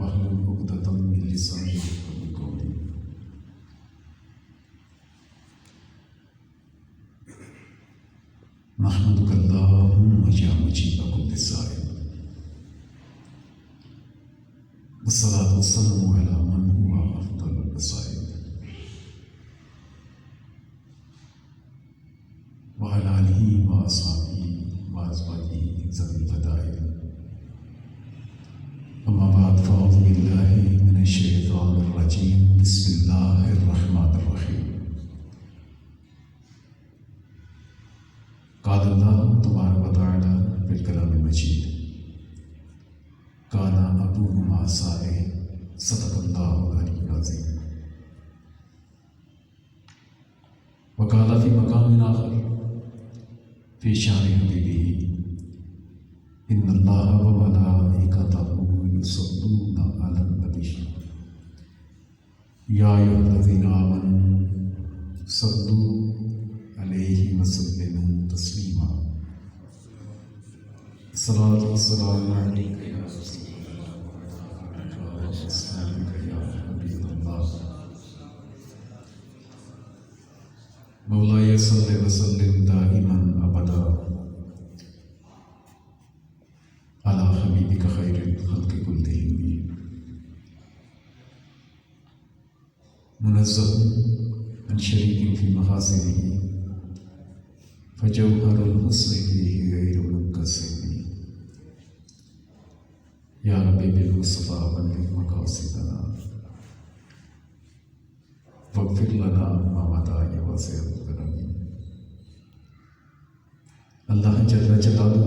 واحلل عقدة من لساني يفقهوا قولي. نحمدك اللهم يا مجيب كل سائل، والصلاة والسلام على من هو أفضل الوسائل، وعلى آله وأصحابه وأزواجه ذوي الفضائل. أما بعد فأعوذ بالله من الشيطان الرجيم. بسم الله الرحمن الرحيم. قال الله تبارك وتعالى في الكلام المجيد: كان أبوهما صالح صدق الله العلي العظيم. وقال في مقام آخر في شان حبيبه: إن الله وملائكته يصلون على النبي يا أيها الذين آمنوا صلوا عليه وسلموا تسليما. الصلاة والسلام عليك يا رسول الله وعلى أصحابك يا حبيب الله. مولاي صل وسلم دائما أبدا على حبيبك خير الخلق كلهم. منزه عن شريك في محاسنه فجوهر الحسن فيه غير منكسر. يا ربي بالمصطفى بلغ مقاصدنا واغفر لنا ما مضى يا واسع الكرم. اللہ جل جلالہ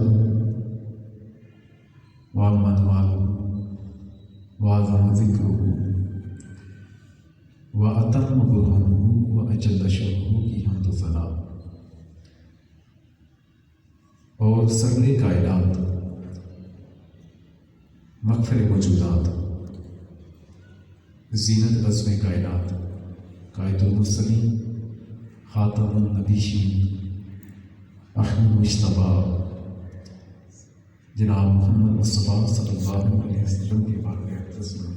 وعمن والہ وعظم ذکرہ واتم برہانہ واجل شرحہ کی حمد و ثنا اور سرور کائنات مغفر موجودات زینت بزم کائنات قائد المرسلین خاتم النبیین احمد مجتبیٰ جناب محمد مصطفیٰ صلی اللہ علیہ وسلم کے بارگاہ اقدس میں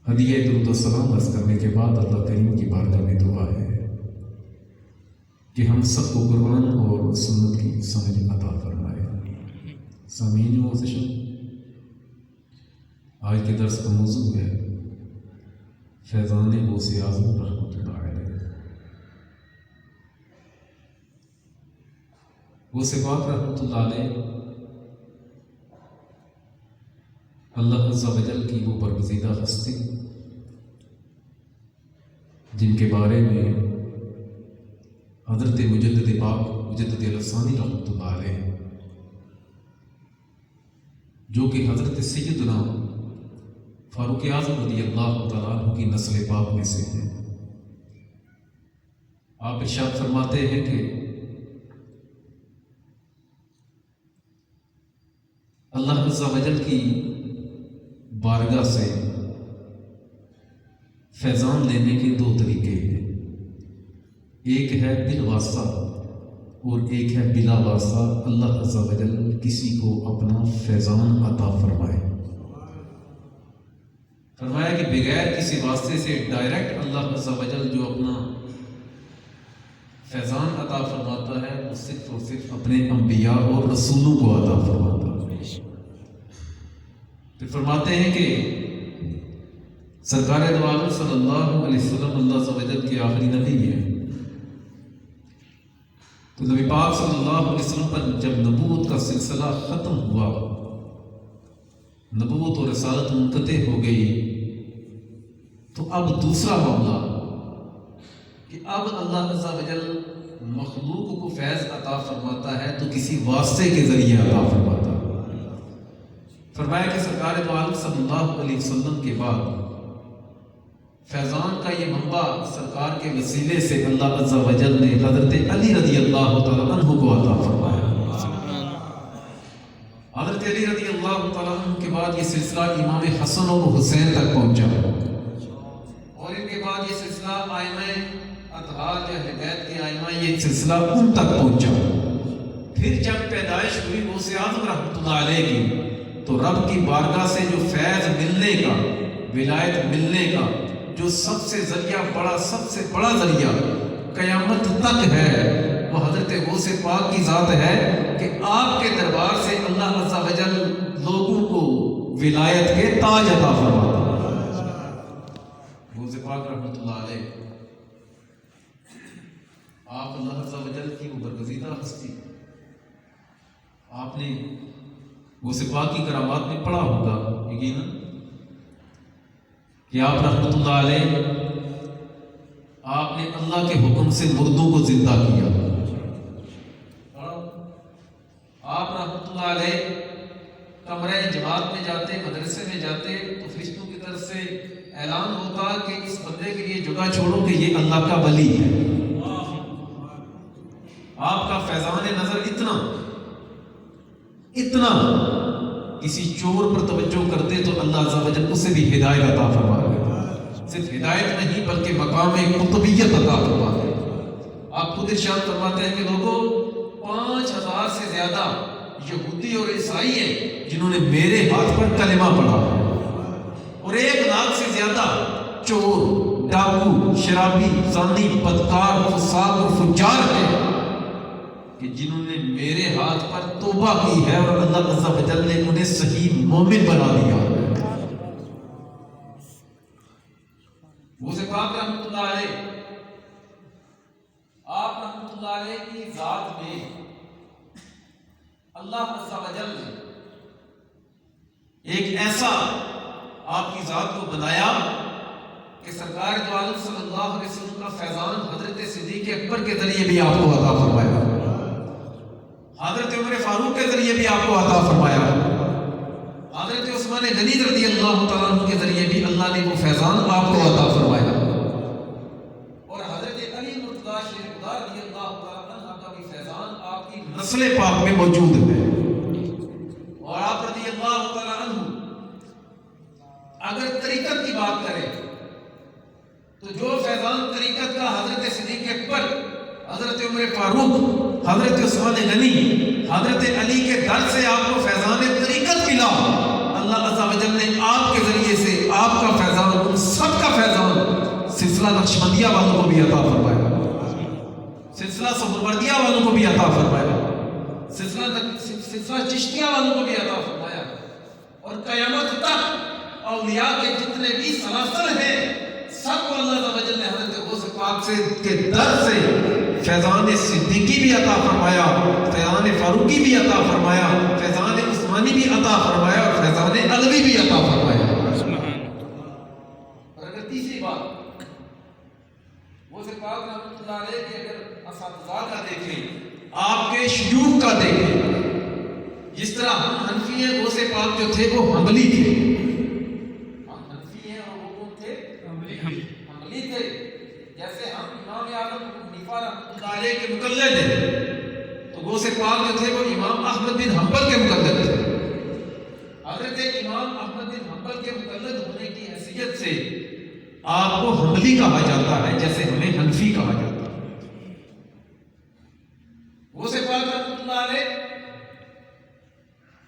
ہدیہ درود و سلام عرض کرنے کے بعد اللہ کریم کی بارگاہ میں دعا ہے کہ ہم سب کو قرآن اور سنت کی سمجھ عطا فرمائے. سامعین معزز، آج کے درس کا موضوع ہے فیضان غوث اعظم رحمۃ اللہ علیہ. غوث پاک رحمۃ اللہ علیہ اللہ عز و جل کی وہ برگزیدہ ہستی جن کے بارے میں حضرت مجدد پاک مجدد الافسانی رحمۃ اللہ علیہ، جو کہ حضرت سیدنا فاروق اعظم رضی اللہ تعالیٰ عنہ کی نسل پاک میں سے ہیں، آپ ارشاد فرماتے ہیں کہ اللہ عز و جل کی بارگاہ سے فیضان لینے کے دو طریقے ہیں، ایک ہے بالواسطہ اور ایک ہے بلا واسطہ. اللہ عز و جل کسی کو اپنا فیضان عطا فرمائے. فرمایا کہ بغیر کسی واسطے سے ڈائریکٹ اللہ عز و جل جو اپنا فیضان عطا فرماتا ہے وہ صرف اور صرف اپنے انبیاء اور رسولوں کو عطا فرماتا ہے. پھر فرماتے ہیں کہ سرکار دو عالم صلی اللہ علیہ وسلم اللہ عز و جل کے آخری نبی ہیں، تو نبی پاک صلی اللہ علیہ وسلم پر جب نبوت کا سلسلہ ختم ہوا، نبوت اور رسالت منقطع ہو گئی، تو اب دوسرا معاملہ کہ اب اللہ عز و جل مخلوق کو فیض عطا فرماتا ہے تو کسی واسطے کے ذریعے عطا فرماتا ہے. فرمایا کہ سرکار دو عالم صلی اللہ علیہ وسلم کے بعد فیضان کا یہ منبع سرکار کے وسیلے سے اللہ عز و جل نے حضرت علی رضی اللہ تعالیٰ عنہ کو عطا فرمایا. حضرت علی رضی اللہ تعالیٰ عنہ کے بعد یہ سلسلہ امام حسن اور حسین تک پہنچا، اور ان کے بعد یہ سلسلہ آئمہ اطہار یا بیت کے آئمہ یہ سلسلہ ان تک پہنچا. پھر جب پیدائش ہوئی غوث اعظم رحمۃ اللہ علیہ کی تو رب کی بارگاہ سے جو فیض ملنے کا، ولایت ملنے کا جو سب سے ذریعہ بڑا، سب سے بڑا ذریعہ قیامت تک ہے، وہ حضرت غوث پاک کی ذات ہے کہ آپ کے دربار سے اللہ عز و جل لوگوں کو ولایت کے تاج عطا فرماتا ہے۔ غوث پاک رحمۃ اللہ علیہ، آپ اللہ عز و جل کی وہ برگزیدہ ہستی، آپ نے غوث پاک کی کرامات میں پڑھا ہوگا یقیناً کہ آپ رحمۃ اللہ علیہ، آپ نے اللہ کے حکم سے مردوں کو زندہ کیا۔ آپ رحمۃ اللہ علیہ کمرہ جماعت میں جاتے، مدرسے میں جاتے تو فرشتوں کی طرف سے اعلان ہوتا کہ اس بندے کے لیے جگہ چھوڑو کہ یہ اللہ کا ولی ہے۔ آپ کا فیضان نظر اتنا کسی چور پر توجہ کرتے تو اللہ عز و جل اسے بھی ہدایت عطا فرما دیتا۔ صرف ہدایت نہیں بلکہ مقام قطبیت عطا فرما دیتا۔ آپ خود ارشاد فرماتے ہیں کہ لوگوں 5000 سے زیادہ یہودی اور عیسائی ہیں جنہوں نے میرے ہاتھ پر کلمہ پڑھا، اور 1 لاکھ سے زیادہ چور، ڈاکو، شرابی، زانی، بدکار، فساق اور فجار ہیں کہ جنہوں نے میرے ہاتھ پر توبہ کی ہے اور اللہ عز و جل نے انہیں صحیح مومن بنا دیا۔ غوث پاک رحمۃ اللہ علیہ، آپ رحمۃ اللہ علیہ کی ذات میں اللہ عز و جل نے ایک ایسا آپ کی ذات کو بنایا کہ سرکار دو عالم صلی اللہ علیہ وسلم کا فیضان حضرت صدیق اکبر کے ذریعے بھی آپ کو عطا فرمایا، حضرت عمر فاروق کے ذریعے بھی آپ کو عطا فرمایا، حضرت عثمان غنی رضی اللہ تعالیٰ عنہ کے ذریعے بھی اللہ نے وہ فیضان آپ کو عطا فرمایا، اور حضرت علی مرتضیٰ شیخ خدا رضی اللہ تعالیٰ عنہ کا بھی فیضان آپ کی نسل پاک میں موجود ہے۔ اور آپ رضی اللہ تعالیٰ عنہ اگر طریقت کی بات کریں تو جو فیضان طریقت کا حضرت صدیق اکبر، حضرت عمر فاروق، حضرت عثمان غنی، حضرت علی کے در سے آپ کو فیضان طریقت ملا، اللہ عز و جل نے آپ کے ذریعے سے آپ کا فیضان، ان سب کا فیضان سلسلہ نقشبندیہ والوں کو بھی عطا فرمایا، سلسلہ سہروردیہ والوں کو بھی عطا فرمایا، سلسلہ چشتیہ والوں کو بھی عطا فرمایا، اور قیامت تک اولیاء کے جتنے بھی سلاسل ہیں سب کو اللہ عز و جل نے حضرت غوث پاک سے کے در سے فیضان صدیقی بھی عطا فرمایا، فیضان فاروقی بھی عطا فرمایا، فیضان عثمانی بھی عطا فرمایا، اور فیضان علوی بھی عطا فرمایا۔ اور اگر تیسری بات غوث پاک رحمۃ اللہ علیہ کے اگر اساتذہ کا دیکھیں، آپ کے شیوخ کا دیکھیں، جس طرح ہم حنفی ہیں، غوث پاک جو تھے وہ حنبلی تھے، ہم حنفی ہیں اور وہ کون تھے؟ حنبلی تھے۔ جیسے ہم امام اعظم ابو حنیفہ رحمۃ اللہ علیہ کے مقلد ہیں، تو غوث پاک جو تھے وہ امام احمد بن حنبل کے مقلد تھے۔ حضرت امام احمد بن حنبل کے مقلد ہونے کی حیثیت سے آپ کو حنبلی کہا جاتا ہے، جیسے ہمیں حنفی کہا جاتا ہے۔ غوث پاک رحمۃ اللہ علیہ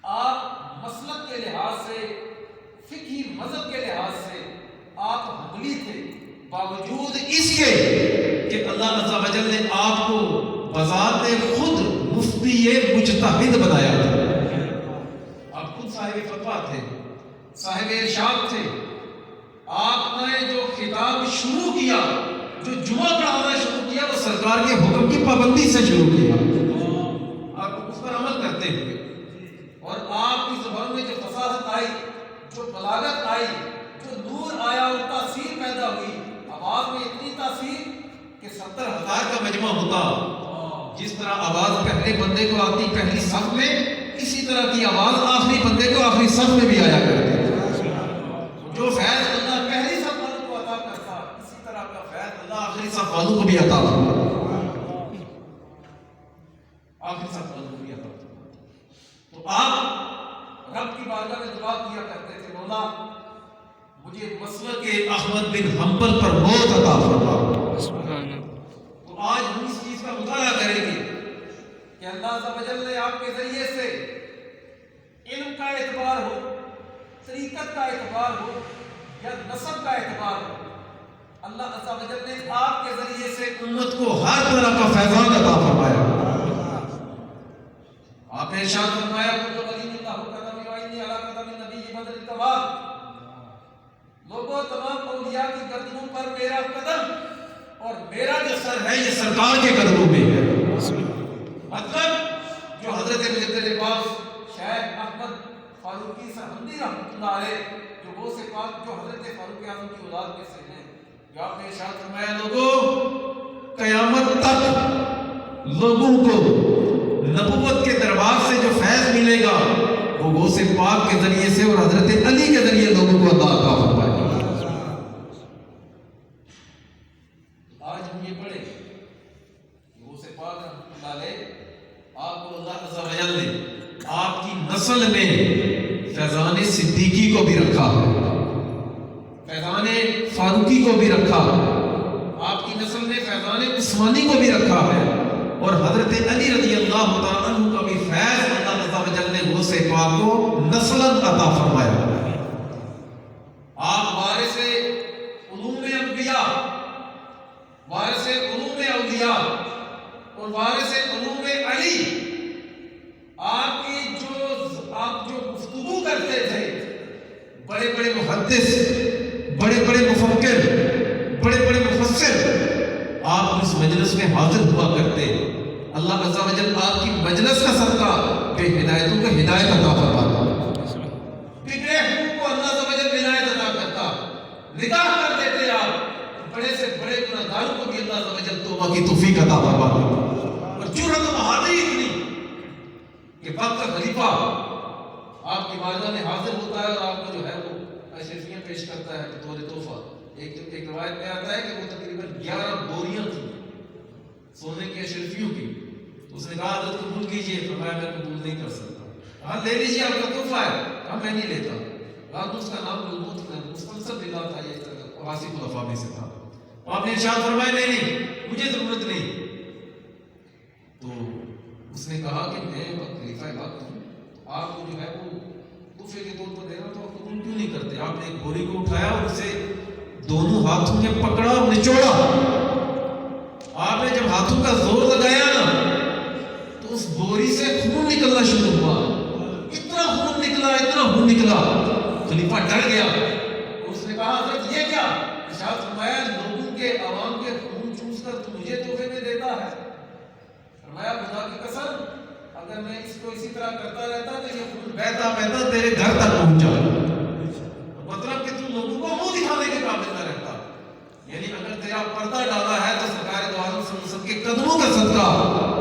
آپ مسلک کے لحاظ سے، فقہی مذہب کے لحاظ سے آپ حنبلی تھے، باوجود اس کے کہ اللہ عز و جل نے آپ کو بذات خود مفتی مجتہد بنایا تھا۔ آپ خود صاحب فتویٰ تھے، صاحب ارشاد تھے۔ آپ نے جو خطاب شروع کیا، جو جمعہ پڑھانا شروع کیا، وہ سرکار کے حکم کی پابندی سے شروع کیا، آپ اس پر عمل کرتے ہوئے، اور آپ کی زبان میں جو فصاحت آئی، جو بلاغت آئی، جو نور آیا اور تاثیر پیدا ہوئی، آواز میں اتنی تاثیر کہ 70,000 کا مجمع ہوتا، جس طرح آواز پہلے بندے کو آتی پہلی صف میں، اسی طرح کی آواز آخری بندے کو آخری صف میں بھی آیا کرتی۔ جو فیض اللہ پہلی صف والوں کو عطا کرتا، اسی طرح کا فیض اللہ آخری صف والوں کو بھی عطا کرتا، آخری صف والوں کو بھی عطا کرتا۔ تو آپ رب کی بارگاہ میں دعا کیا کرتے تھے، مولا مجھے مسلک احمد بن حنبل پر موت عطا فرما۔ تو آج ہم اس چیز کا مطالعہ کریں گے کہ اللہ عز و جل نے آپ کے ذریعے سے علم کا اعتبار ہو، حقیقت کا اعتبار ہو یا نسب کا اعتبار ہو، اللہ عز و جل نے آپ کے ذریعے سے امت کو ہر طرح کا فیضان عطا فرمایا۔ آپ نے ارشاد فرمایا کل ولی اللہ قدم وانی علی قدم النبی بدر التبار، لوگوں تمام اولیاء کی گردنوں پر میرا قدم اور میرا جو سر ہے یہ سرکار کے قدموں میں ہے۔ مطلب جو حضرت مجدد پاک شیخ احمد فاروقی سرہندی رحمۃ اللہ علیہ جو غوث پاک جو حضرت فاروق اعظم کی اولاد میں سے ہیں، جو آپ نے ارشاد فرمایا لوگوں قیامت تک لوگوں کو نبوت کے دربار سے جو فیض ملے گا وہ غوث پاک کے ذریعے سے اور حضرت علی کے ذریعے لوگوں کو اللہ عطا فرمائے گا۔ آج ہم یہ پڑھیں کہ غوث پاک رحمۃ اللہ علیہ آپ کو اللہ عز و جل نے آپ کی نسل میں فیضان صدیقی کو بھی رکھا ہے، فیضان فاروقی کو بھی رکھا ہے، آپ کی نسل میں فیضان عثمانی کو بھی رکھا ہے، اور حضرت علی رضی اللہ تعالیٰ عنہ کا بھی فیض اللہ عز و جل نے غوث پاک کو نسلاً عطا فرمایا۔ آپ وارث علوم انبیاء، وارث علوم اولیاء اور وارث علوم علی، آپ جو گفتگو کرتے تھے، بڑے بڑے محدث، بڑے بڑے مفکر، بڑے بڑے مفسر آپ اس مجلس میں حاضر ہوا کرتے۔ اللہ عز و جل آپ کی مجلس کا صدقہ بے ہدایتوں کو ہدایت عطا فرماتا، بگڑے حقوق کو اللہ عز و جل ہدایت عطا کرتا، نگاہ کر دیتے آپ بڑے سے بڑے گناہگاروں کو بھی اللہ عز و جل توبہ کی توفیق عطا فرماتا۔ اور جرأت و بہادری اتنی کہ وقت کا خلیفہ آپ کی بارگاہ میں حاضر ہوتا ہے اور آپ کو جو ہے وہ اشرفیاں پیش کرتا ہے بطور تحفہ۔ ایک روایت میں آتا ہے کہ وہ تقریباً 11 بوریاں تھیں سونے کی اشرفیوں کی۔ اس نے کہا حضرت قبول کیجئے، فرمایا میں قبول نہیں کر سکتا۔ کہا لے لیجئے آپ کا تحفہ ہے، کہا میں نہیں لیتا۔ کہا تو اس کا نام مستنصر بلا تھا، یہ عباسی خلفاء میں سے تھا۔ آپ نے ارشاد فرمایا نہیں مجھے ضرورت نہیں۔ تو اس نے کہا کہ میں خلیفہ وقت ہوں، آپ کو جو ہے وہ تحفے کے طور پر دے رہا تو آپ قبول کیوں نہیں کرتے؟ آپ نے ایک بوری کو اٹھایا اور اسے دونوں ہاتھوں میں پکڑا اور نچوڑا۔ آپ نے جب ہاتھوں کا زور لگایا نا تو اس بوری سے خون نکلنا شروع ہوا، اتنا خون نکلا، اتنا خون نکلا، خلیفہ ڈر گیا۔ اس نے کہا حضرت یہ کیا؟ ارشاد فرمایا لوگوں کے عوام کے خون چوس کر تو مجھے تحفے میں دیتا ہے۔ فرمایا خدا کی قسم اگر میں اس کو اسی طرح کرتا رہتا تو یہ خون بہتا بہتا تیرے گھر تک پہنچا، مطلب کہ تو لوگوں کو منہ دکھانے کے قابل نہ رہتا۔ یعنی اگر تیرا پردہ ڈالا ہے تو سرکار دو عالم صلی اللہ علیہ وسلم کے قدموں کا صدقہ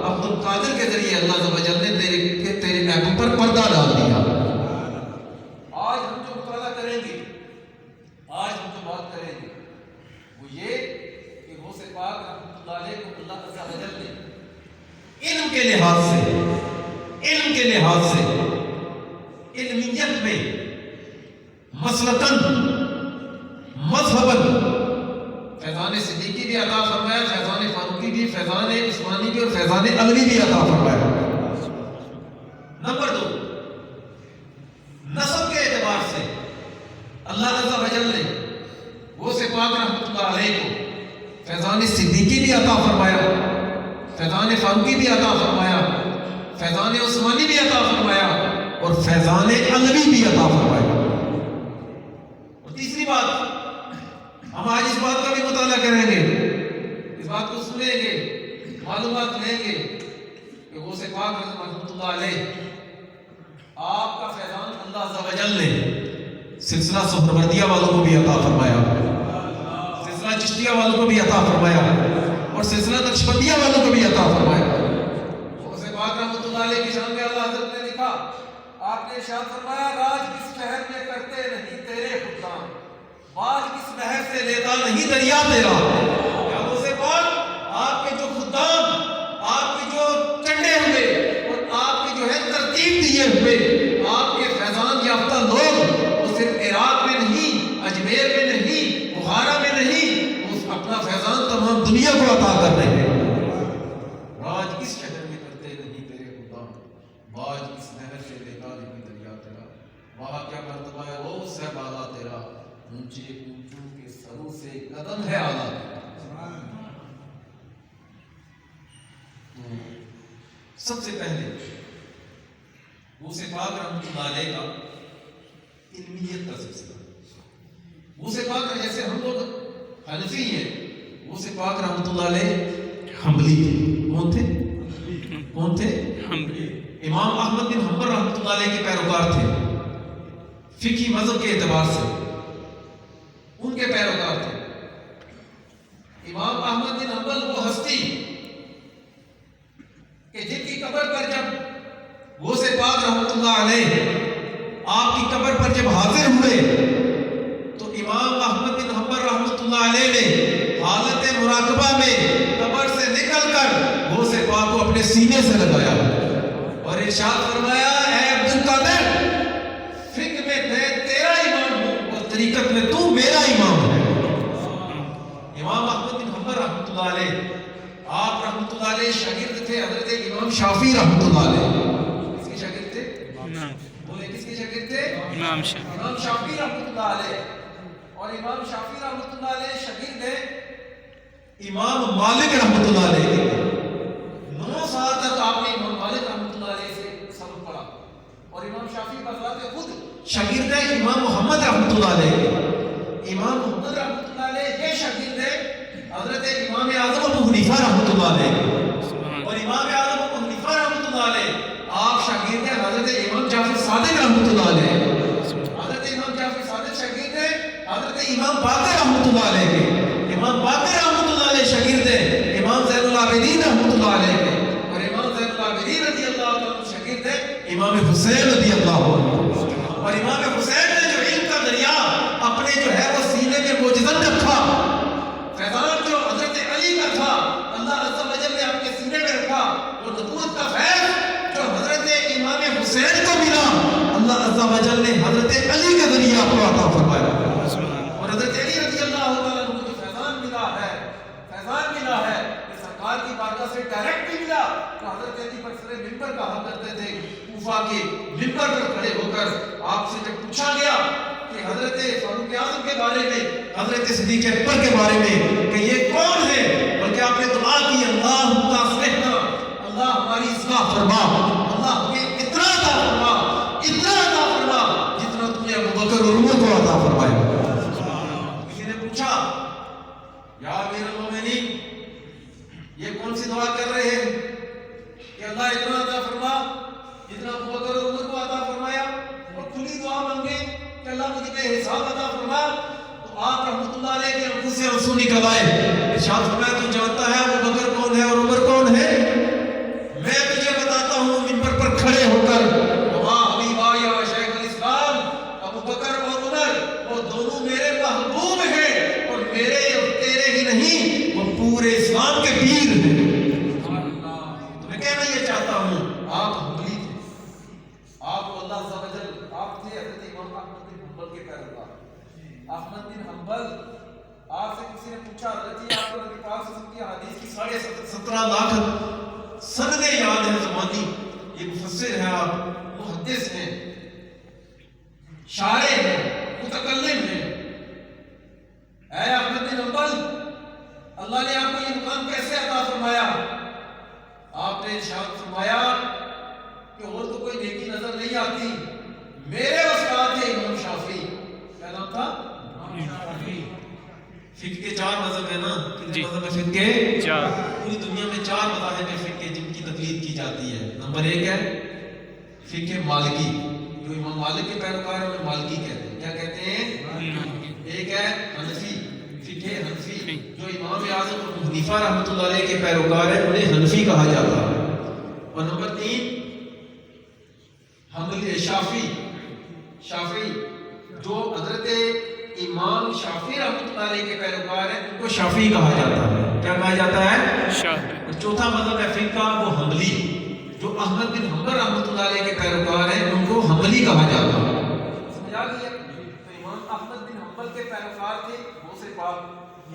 عبد القادر کے ذریعے اللہ عز و جل نے تیرے محبوب پر پردہ ڈال دیا۔ آج ہم جو مطالعہ کریں گے، آج ہم جو بات کریں گے وہ یہ کہ غوث پاک رحمۃ اللہ علیہ کو اللہ عز و جل نے علم کے لحاظ سے علمیت میں مسلکن مذہبن فیضان صدیقی بھی عطا فرمایا، فیضان فاروقی بھی، فیضان عثمانی بھی اور فیضان علوی بھی عطا فرمایا۔ نمبر 2، نسب کے اعتبار سے اللہ عز و جل نے غوث پاک رحمۃ اللہ علیہ کو فیضان صدیقی بھی عطا فرمایا، فیضان فاروقی بھی عطا فرمایا، فیضان عثمانی بھی عطا فرمایا اور فیضان علوی بھی عطا فرمایا۔ اور تیسری بات، ہم آج اس بات کا بھی مطالعہ کریں گے، اس بات کو سنیں گے، معلومات لیں گے کہ غوث پاک رحمۃ اللہ علیہ آپ کا فیضان اللہ عز و جل نے سلسلہ سہروردیہ والوں کو بھی عطا فرمایا، سلسلہ چشتیہ والوں کو بھی عطا فرمایا اور سلسلہ نقشبندیہ والوں کو بھی عطا فرمایا۔ غوث پاک رحمۃ اللہ علیہ کی شان میں اللہ حضرت نے لکھا، آپ نے ارشاد فرمایا راج کس شہر میں کرتے نہیں تیرے خدام، باج کس نہر سے لیتا نہیں دریا تیرا۔ یا غوث پاک آپ کے جو خدام، آپ کے جو چنڈے ہوئے اور آپ کے جو ہے ترتیب دیے ہوئے آپ کے فیضان یافتہ لوگ وہ صرف عراق میں نہیں، اجمیر میں نہیں، بخارا میں نہیں، وہ اپنا فیضان تمام دنیا کو عطا کر رہے ہیں۔ راج کس شہر میں کرتے نہیں تیرے خدام، باج کس نہر سے لیتا نہیں دریا تیرا۔ وہاں کیا مرتبہ ہے وہ صحابہ سب سے پہلے غوث پاک رحمۃ اللہ علیہ کا علمیت کا سلسلہ. غوث پاک جیسے ہم لوگ حنفی ہیں، غوث پاک رحمۃ اللہ علیہ حنبلی تھے. کون تھے؟ امام احمد بن حنبل رحمۃ اللہ علیہ کے پیروکار تھے. فقہی مذہب کے اعتبار سے ان کے پیروکار تھے. امام احمد بن حنبل وہ ہستی کہ جن کی قبر پر جب غوث پاک رحمۃ اللہ علیہ آپ کی قبر پر جب حاضر ہوئے تو امام احمد بن حنبل رحمۃ اللہ علیہ نے حالت مراقبہ میں قبر سے نکل کر غوث پاک کو اپنے سینے سے لگایا اور ارشاد فرمایا، اے عبد القادر، فقہ میں میں تیرا امام ہوں اور طریقت میں تو میرا امام ہے. امام احمد بن حنبل رحمۃ اللہ علیہ آپ رحمۃ اللہ علیہ شاگرد تھے حضرت امام شافعی رحمۃ اللہ علیہ. کس کے شاگرد تھے؟ بولے کس کے شاگرد تھے؟ امام شافعی رحمۃ اللہ علیہ. اور امام شافعی رحمۃ اللہ علیہ شاگرد ہیں امام مالک رحمۃ اللہ علیہ کے. 9 سال تک آپ نے امام مالک رحمۃ اللہ علیہ سے سبق پڑھا اور امام شافعی بذات خود شاگرد ہے امام محمد رحمۃ اللہ علیہ کے. امام محمد رحمۃ اللہ علیہ یہ شاگرد ہے حضرت امام اعظم ابو حنیفہ رحمۃ اللہ علیہ. اور امام اعظم ابو حنیفہ رحمۃ اللہ علیہ آپ شاگرد ہیں حضرت امام جعفر صادق رحمۃ اللہ علیہ. حضرت امام جعفر صادق شاگرد ہیں حضرت امام باقر رحمۃ اللہ علیہ کے. امام باقر رحمۃ اللہ علیہ شاگرد ہیں امام زین العابدین رحمۃ اللہ علیہ کے. اور امام زین العابدین رضی اللہ عنہ شاگرد ہیں امام حسین رضی اللہ عنہ. اور امام حسین نے جو علم کا دریا اپنے جو ہے وہ سینے میں موجزن رکھا، فیضان جو حضرت علی کا تھا اللہ عز و جل نے اپنے سینے میں رکھا، اور نبوت کا فیض جو حضرت امام حسین کو ملا اللہ عز و جل نے حضرت علی کے ذریعے آپ کو عطا فرمایا. اور حضرت علی رضی اللہ عنہ کو جو فیضان ملا ہے یہ سرکار کی بارگاہ سے ڈائریکٹ بھی ملا. تو حضرت علی پر سر منبر کہا کرتے تھے، کوفہ کے منبر پر کھڑے ہو کر آپ سے جب پوچھا گیا کہ حضرت فاروق اعظم کے بارے میں، حضرت صدیق اکبر کے بارے میں کہ یہ کون ہے، بلکہ آپ نے دعا کی، اللہم اصلحنا، اللہ ہماری اصلاح فرما، اللہ ہمیں اتنا عطا فرما جتنا تم نے ابو بکر اور عمر کو عطا فرمایا. کسی نے پوچھا، یا امیر المومنین یہ کون سی دعا کر رہے ہیں کہ اللہ اتنا عطا فرما جتنا ابو بکر اور عمر کو عطا فرمایا، اور کھلی دعا مانگے کہ اللہ مجھے بے حساب عطا فرما. تو آپ رحمۃ اللہ علیہ کے انفس سے آنسو نکل آئے. ارشاد فرمایا، تو جانتا ہے ابو بکر کون ہے اور عمر کون ہے؟ میں تجھے بتاتا ہوں منبر پر کھڑے ہو کر، واہ حبیبا یا شیخ الاسلام، ابو بکر اور عمر وہ دونوں میرے محبوب ہیں اور میرے اور تیرے ہی نہیں، وہ پورے اسلام کے پیر ہیں. میں کہنا یہ چاہتا ہوں، آپ حنبلی تھے، آپ کو اللہ عز و جل، آپ تھے حضرت امام احمد بن حنبل کے پیروکار. احمد بن حنبل، آپ سے کسی نے پوچھا، حضرت جی آپ کو نبی پاک صلی اللہ علیہ وسلم کی حدیث کی 17.5 لاکھ سندیں یاد ہیں زبانی. یہ مفسر ہیں، آپ محدث ہیں، شارح ہیں، متکلم ہیں. اے احمد بن حنبل، اللہ نے آپ کو یہ مقام کیسے عطا فرمایا؟ آپ نے ارشاد فرمایا کہ اور تو کوئی نیکی نظر نہیں آتی، میرے استاد تھے امام شافعی. کیا نام تھا؟ فقہ کے 4 مذہب ہیں نا. کتنے مذہب ہیں فقہ کے؟ 4. پوری دنیا میں 4 مذاہب ہیں فقہ کے جن کی تقلید کی جاتی ہے. نمبر 1 ہے فقہ مالکی، جو امام مالک کے پیروکار ہیں انہیں مالکی کہتے ہیں. کیا کہتے ہیں؟ ایک ہے حنفی، فقہ حنفی، جو امام اعظم ابو حنیفہ رحمۃ اللہ علیہ کے پیروکار ہیں انہیں حنفی کہا جاتا ہے. اور نمبر 3 حنبلی شافعی، جو حضرت امام شافعی رحمۃ اللہ علیہ کے پیروکار ہیں ان کو شافعی کہا جاتا ہے. کیا کہا جاتا ہے؟ شافعی. اور چوتھا مذہب ہے فقہ کا وہ حنبلی، جو احمد بن حنبل رحمۃ اللہ علیہ کے پیروکار ہیں ان کو حنبلی کہا جاتا ہے. سمجھ آ گئی ہے؟ تو امام احمد بن حنبل کے پیروکار تھے غوث پاک.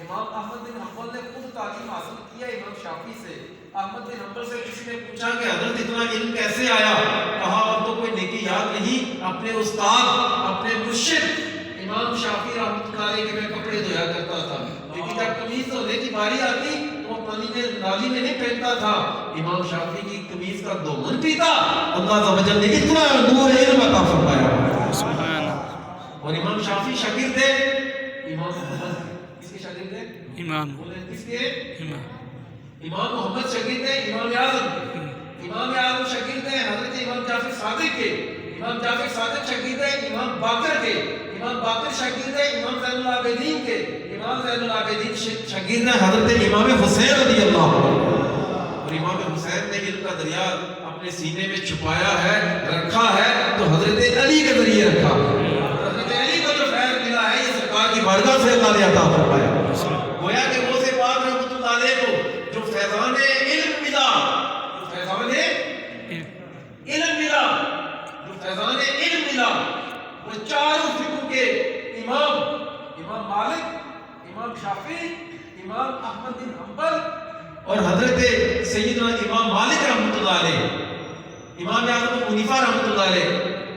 امام احمد بن حنبل نے خود تعلیم حاصل کیا امام شافعی سے. احمد بن حنبل سے کسی نے پوچھا کہ حضرت اتنا علم کیسے آیا؟ کہا اور تو کوئی نیکی یاد نہیں، اپنے استاد اپنے مرشد امام شافعی رحمۃ اللہ علیہ کے میں کپڑے دھویا کرتا تھا، لیکن جب قمیض دھونے کی باری آتی تو نالی میں نہیں پھینکتا تھا، امام شافعی کی قمیض کا دومن پیتا، اللہ عز و جل نے اتنا نور علم عطا فرمایا سبحان اللہ۔ اور امام شافعی شاگرد ہے امام محمد، کس کے شاگرد ہے؟ امام، کس کے؟ امام محمد شاگرد ہے امام اعظم کے، امام اعظم شاگرد ہے حضرت امام جعفر صادق کے، امام جعفر صادق شاگرد ہے امام باقر کے، امام باقر شاگرد ہے امام زین العابدین کے، امام زین العابدین شاگرد ہے حضرت امام حسین رضی اللہ عنہ، اور امام حسین نے علم کا دریا اپنے سینے میں چھپایا ہے، رکھا ہے، تو حضرت علی کے ذریعے رکھا ہے۔ حضرت علی کو جو فیض ملا ہے یہ سرکار کی بارگاہ سے اللہ نے عطا فرمایا۔ گویا کہ غوث پاک رحمۃ اللہ علیہ کو جو فیضان علم ملا، جو فیضان علم ملا، جو فیضان علم ملا، وہ چاروں فقہ کے امام، امام مالک، امام شافعی، امام احمد بن حنبل اور حضرت سیدنا امام مالک رحمۃ اللہ علیہ، امام اعظم ابو حنیفہ رحمۃ اللہ علیہ،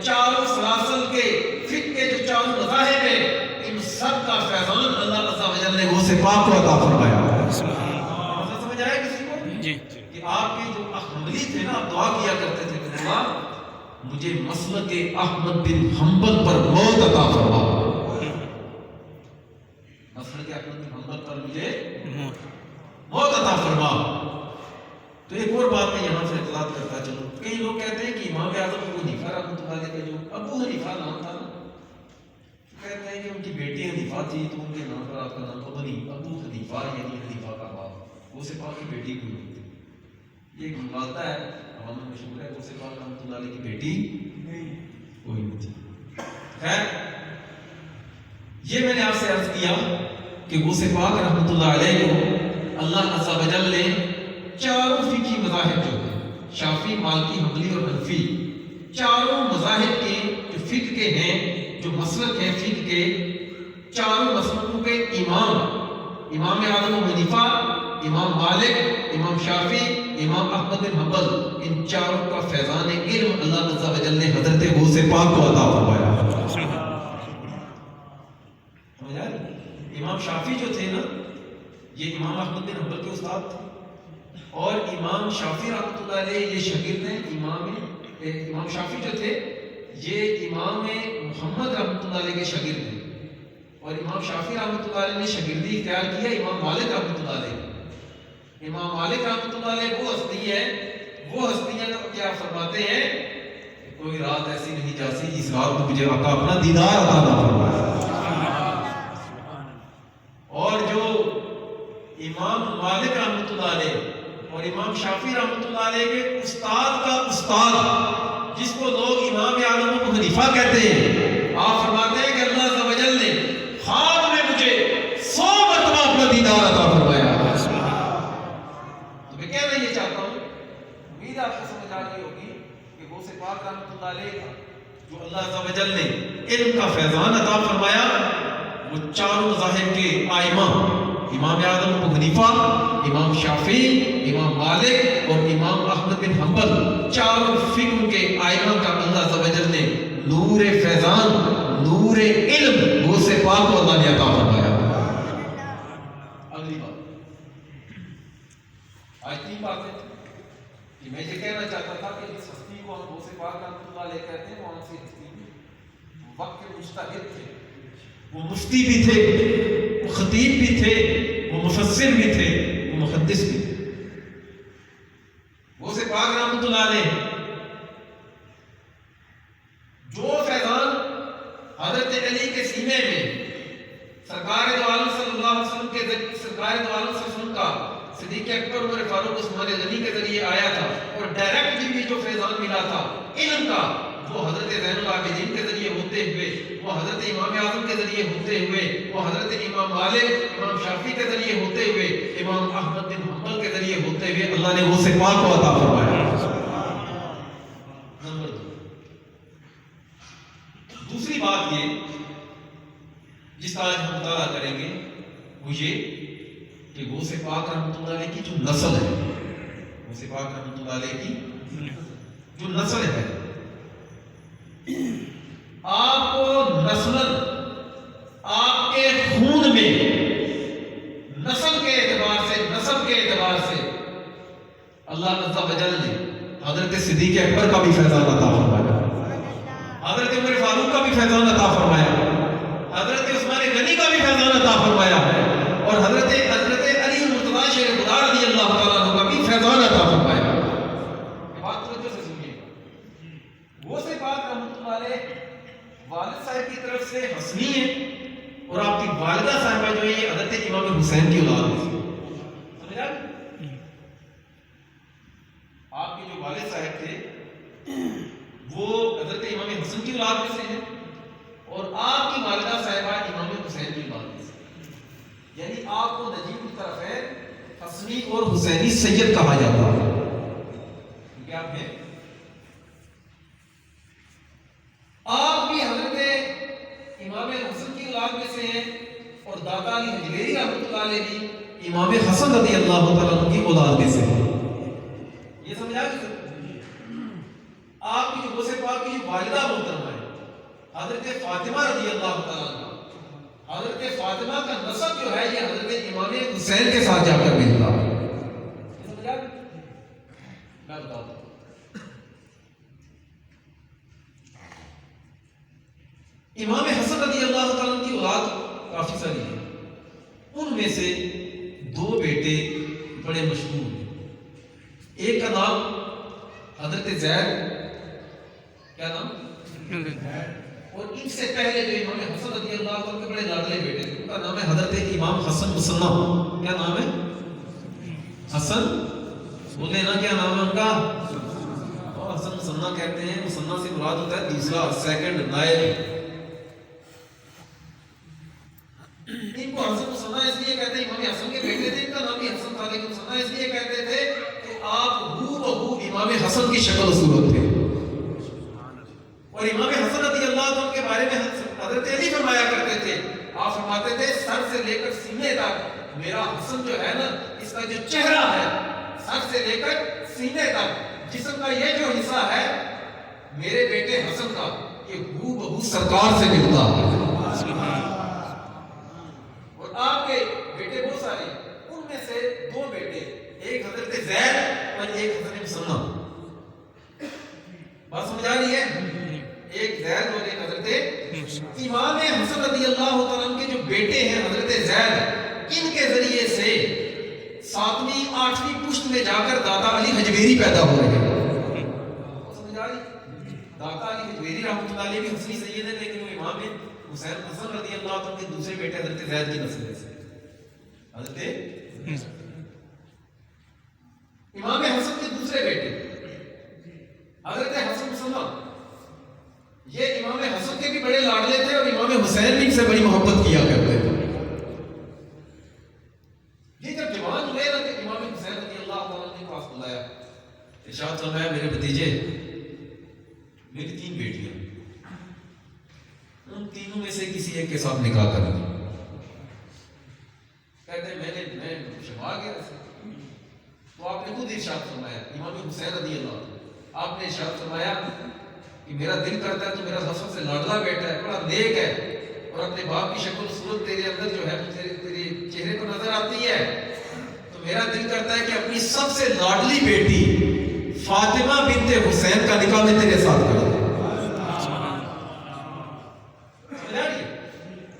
چاروں سلاسل کے فقہ کے جو چاروں مذاہب ہیں، ان سب کا فیضان اللہ عز و جل نے غوث پاک کو عطا فرمایا۔ سمجھ آیا کسی کو؟ جی کہ آپ کے جو حنبلی تھے نا، آپ دعا کیا کرتے تھے کہ اللہ مجھے مسلک احمد بن حنبل پر موت عطا فرما، مسلک احمد بن حنبل پر مجھے موت عطا فرما۔ تو ایک اور بات میں یہاں سے اطلاع کرتا چلوں، کئی لوگ کہتے ہیں کہ امام اعظم ابو حنیفہ رحمۃ اللہ علیہ کا جو ابو حنیفہ نام تھا نا، کہتے ہیں کہ ان کی بیٹی حنیفہ تھی تو ان کے نام پر آپ کا نام ابو حنیفہ یعنی حنیفہ کا باپ، غوث پاک کی بیٹی کوئی نہیں تھی۔ یہ ایک مغالطہ ہے، عوام میں مشہور ہے، غوث پاک رحمۃ اللہ علیہ کی بیٹی کوئی نہیں تھی۔ خیر، یہ میں نے آپ سے عرض کیا کہ غوث پاک رحمۃ اللہ علیہ کو اللہ عز و جل نے چاروں فقہی مذاہب جو ہیں، شافعی، مالکی، حنبلی اور حنفی، چاروں مذاہب کے جو فقہ کے ہیں، جو مسلک ہیں فقہ کے، چاروں مسلکوں کے امام، امام اعظم ابو حنیفہ، امام مالک، امام شافعی، امام احمد بن حنبل، ان چاروں کا فیضان علم اللہ عز و جل نے حضرت غوث پاک کو عطا فرمایا۔ امام شافعی جو تھے نا، یہ امام احمد بن حنبل کے استاد تھے، اور امام شافعی رحمۃ اللہ علیہ یہ شاگرد ہیں امام شافعی جو تھے یہ امام محمد رحمۃ اللہ علیہ کے شاگرد ہیں، اور امام شافعی رحمۃ اللہ علیہ نے شاگردی اختیار کی ہے امام مالک رحمۃ اللہ علیہ۔ امام مالک رحمۃ اللہ علیہ وہ ہستی ہے، وہ ہستیاں کیا فرماتے ہیں کہ کوئی رات ایسی نہیں جاتی جس رات میں مجھے آقا اپنا دیدار عطا نہ فرمائے۔ اور جو امام مالک رحمۃ اللہ علیہ اور امام شافعی رحمۃ اللہ علیہ کے استاد کا استاد، جس کو لوگ امام اعظم ابو حنیفہ کہتے ہیں، آپ فرماتے ہیں کہ اللہ عز و جل نے خواب میں مجھے 100 مرتبہ اپنا دیدار عطا فرمایا۔ تو میں کہنا یہ چاہتا ہوں، امید آپ کو سمجھ آ رہی ہوگی کہ غوث پاک رحمۃ اللہ علیہ کا جو اللہ عز و جل نے علم کا فیضان عطا فرمایا، وہ چاروں مذاہب کے ائمہ، امام اعظم ابو حنیفہ، امام شافعی، امام مالک اور امام احمد بن حنبل، چاروں فقہ کے ائمہ کا اللہ عز و جل نے نور فیضان، نور علم غوث پاک کو اللہ نے عطا فرمایا۔ اگلی بات، آج 3 باتیں کہ میں یہ کہنا چاہتا تھا کہ جس ہستی کو ہم غوث پاک رحمۃ اللہ علیہ کہتے ہیں، وہ ہم سے ہستی وقت کے مجتہد تھے، وہ مفتی بھی تھے، وہ خطیب بھی تھے، وہ مفسر بھی تھے، وہ محدث بھی تھے۔ غوث پاک رحمۃ اللہ علیہ جو فیضان حضرت علی کے سینے میں سرکار دو عالم صلی اللہ علیہ وسلم کے ذریعے، سرکار دو عالم صلی اللہ علیہ وسلم کا صدیق اکبر عمر فاروق عثمان غنی کے ذریعے آیا تھا، اور ڈائریکٹلی بھی جو فیضان ملا تھا علم کا، وہ حضرت زین العابدین کے ذریعے ہوتے ہوئے، وہ حضرت امام اعظم کے ذریعے ہوتے ہوئے، وہ حضرت امام مالک، امام شافعی کے ذریعے ہوتے ہوئے، امام احمد بن حنبل کے ذریعے ہوتے ہوئے اللہ نے غوث پاک کو عطا فرمایا۔ نمبر 2، دوسری بات یہ جس کا آج ہم مطالعہ کریں گے وہ یہ کہ غوث پاک رحمۃ اللہ علیہ کی جو نسل ہے، غوث پاک رحمۃ اللہ علیہ کی جو نسل ہے، آپ کو نسل، آپ کے خون میں نسل کے اعتبار سے، نسب کے اعتبار بھی فیضان عطا فرمایا، حضرت عمر فاروق کا بھی فیضان عطا فرمایا، حضرت عثمان غنی کا بھی فیضان عطا فرمایا ہے، اور حضرت علی مرتضیٰ شیر خدا رضی اللہ تعالیٰ عنہ کا بھی فیضان عطا فرمایا۔ بات توجہ سے سنیے، وہ سے بات رحمۃ اللہ علیہ والد صاحب کی طرف سے حسنی ہے، اور آپ کی والدہ صاحبہ جو ہے یہ حضرت امام حسین کی اولاد ہے، سمجھا؟ آپ کے جو والد صاحب تھے وہ حضرت امام حسن کی اولاد میں سے ہیں، اور آپ کی والدہ صاحبہ امام حسین کی اولاد میں سے، یعنی آپ کو نجیب الطرفین حسنی اور حسینی سید کہا جاتا ہے، کیونکہ آپ ہیں، آپ بھی حضرت امام حسن کی اولاد میں سے ہیں، اور داتا علی حجویری رحمۃ اللہ علیہ بھی امام حسن رضی اللہ تعالیٰ عنہ کی اولاد میں سے ہیں۔ یہ سمجھا کہ آپ کی جو غوث پاک کی جو والدہ محترمہ ہے حضرت فاطمہ رضی اللہ تعالیٰ عنہ، حضرت فاطمہ کا نسب جو ہے یہ حضرت امام حسین کے ساتھ جا کر ملتا ہے، یہ سمجھا؟ میں بتا دوں، امام حسن رضی اللہ تعالیٰ عنہ کی اولاد کافی ساری ہے، ان میں سے دو بیٹے بڑے مشہور ہیں، ایک کا نام حضرت زید، کیا نام؟ اور ان سے پہلے جو امام حسن رضی اللہ عنہ کے بڑے لاڈلے بیٹے تھے ان کا نام ہے حضرت امام حسن مصنع، کیا نام ہے؟ حسن، بولے نا کیا نام ہے ان کا؟ اور حسن مصنع کہتے ہیں، مصنع سے مراد ہوتا ہے دوسرا، سیکنڈ، نائب۔ ان کو حسن مصنع اس لیے کہتے ہیں، امام حسن کے بیٹے تھے، ان کا نام بھی حسن تھا، لیکن مصنع اس لیے کہتے تھے کہ آپ ہو بہو امام حسن کی شکل و صورت تھے، اور امام حسن رضی اللہ عنہ کے بارے میں حضرت علی فرمایا کرتے تھے، آپ فرماتے تھے سر سے لے کر سینے تک میرا حسن جو ہے نا، اس کا جو چہرہ ہے سر سے لے کر سینے تک جسم کا یہ جو حصہ ہے میرے بیٹے حسن کا یہ ہو بہو سرکار سے ملتا ہے۔ اور آپ کے بیٹے بہت سارے، ان میں سے دو بیٹے، ایک حضرت زید اور ایک حضرت مصنع، بات سمجھ آ رہی ہے؟ ایک زید اور ایک حضرت امام حسن رضی اللہ تعالیٰ عنہ کے جو بیٹے ہیں حضرت زید، ان کے ذریعے سے 7ویں 8ویں پشت میں جا کر داتا علی حجویری پیدا ہو رہے ہیں، سمجھ آ رہی؟ داتا علی حجویری رحمۃ اللہ علیہ بھی حسنی سید ہے، لیکن وہ امام حسین حسن رضی اللہ عنہ کے دوسرے بیٹے حضرت زید کی نسل سے، حضرت امام حسن کے دوسرے بیٹے حضرت حسن مصنع، یہ امام حسن کے بھی بڑے لاڈلے تھے، اور امام حسین بھی ان سے بڑی محبت کیا کرتے تھے۔ یہ جب جوان ہوئے نا کہ امام حسین رضی اللہ تعالیٰ نے پاس بلایا، ارشاد فرمایا میرے بھتیجے، میری 3 بیٹیاں، ان تینوں میں سے کسی ایک کے ساتھ نکاح کر لیں۔ کہتے ہیں میں شما گیا ایسے، تو آپ نے خود ارشاد فرمایا، امام حسین رضی اللہ عنہ، آپ نے ارشاد فرمایا کہ میرا دل کرتا ہے تو میرا سب سے لاڈلا بیٹا ہے، بڑا نیک ہے، اور اپنے باپ کی شکل صورت تیرے اندر جو ہے تیرے چہرے کو نظر آتی ہے، تو میرا دل کرتا ہے کہ اپنی سب سے لاڈلی بیٹی فاطمہ بنت حسین کا نکاح میں تیرے ساتھ کر دوں۔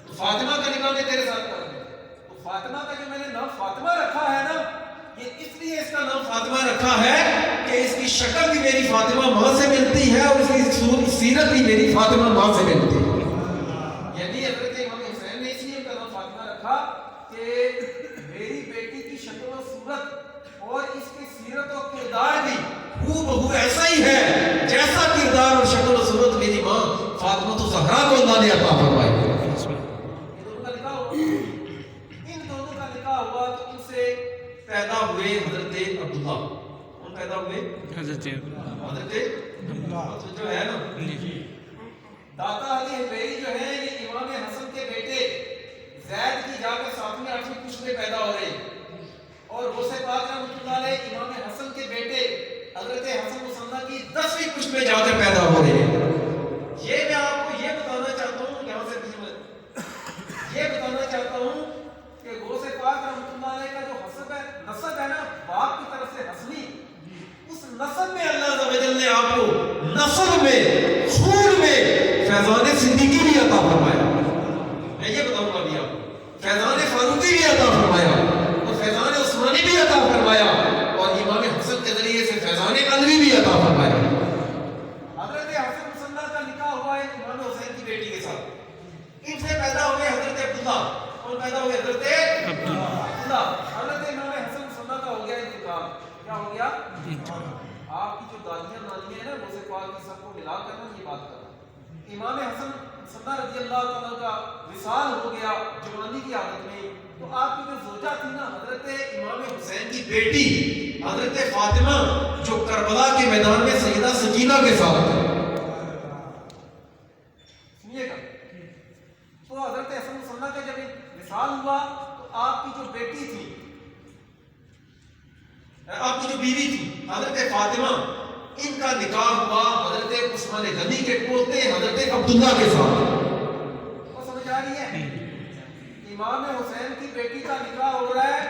تو فاطمہ کا نکاح میں تیرے ساتھ کر دوں۔ تو فاطمہ کا جو میں نے نام فاطمہ رکھا ہے نا، یہ اس لیے اس کا نام فاطمہ رکھا ہے کہ اس کی شکل بھی میری فاطمہ ماں سے ملتی ہے، اور اس کی سیرت بھی میری فاطمہ ماں سے ملتی ہے۔ یعنی حضرت امام حسین نے اس لیے کا نام فاطمہ رکھا کہ میری بیٹی کی شکل و صورت اور اس کی سیرت و کردار بھی ہو بہو ایسا ہی ہے جیسا کردار اور شکل و صورت میری ماں فاطمہ تو زہرا کو اللہ نے عطا فرمائی۔ ان دونوں کا نکاح ہوا تو ان سے پیدا ہوئے حضرت عبداللہ، کون پیدا ہوئے؟ حضرت عبداللہ جو ہے نا، داتا علی حجویری جو ہے یہ امام حسن کے بیٹے زید کی جا کر 7ویں 8ویں پشت میں پیدا ہو رہے، اور غوث پاک رحمۃ اللہ علیہ امام حسن کے بیٹے حضرت حسن مصنع کی 10ویں پشت میں جا کر پیدا ہو رہے ہیں۔ یہ میں آپ کو یہ بتانا چاہتا ہوں، یہاں سے یہ بتانا چاہتا ہوں کہ غوث پاک رحمۃ اللہ علیہ کا جو نسب ہے نا باپ کی طرف سے حسنی، اس نسب میں اللہ عز و جل نے آپ کو بھی عطا فرمایا. میں یہ بتاؤں گا ابھی آپ کو, فیضان فاروقی بھی عطا فرمایا اور فیضان عثمانی بھی عطا فرمایا اور امام حسن کے ذریعے سے فیضان علوی بھی عطا فرمایا. حضرت حسن مسلح کا نکاح ہوا ہے امام حسین کی بیٹی کے ساتھ. ان سے پیدا ہوئے حضرت عبداللہ. کون پیدا ہوئے؟ حضرت عبداللہ. حضرت امام حسن مسلح کا ہو گیا انتقال. کیا ہو گیا؟ آپ کی جو دادیاں نانیاں ہیں نا وہ سے پاک کی سب کو ملا کر نا یہ بات کر رہا. امام حسن مسلح رضی اللہ تعالیٰ کا وصال ہو گیا جوانی کی حالت میں. تو آپ کی جو زوجہ تھی نا حضرت امام حسین کی بیٹی حضرت فاطمہ جو کربلا کے میدان میں سیدہ سکینہ کے ساتھ ہے. سنیے گا. تو حضرت حسن مسلح کا جب وصال ہوا تو آپ کی جو بیٹی تھی, آپ کی جو بیوی تھی حضرت فاطمہ, ان کا نکاح ہوا حضرت عثمان غنی کے پوتے حضرت عبداللہ کے ساتھ. وہ سمجھ آ رہی ہے؟ امام حسین کی بیٹی کا نکاح ہو رہا ہے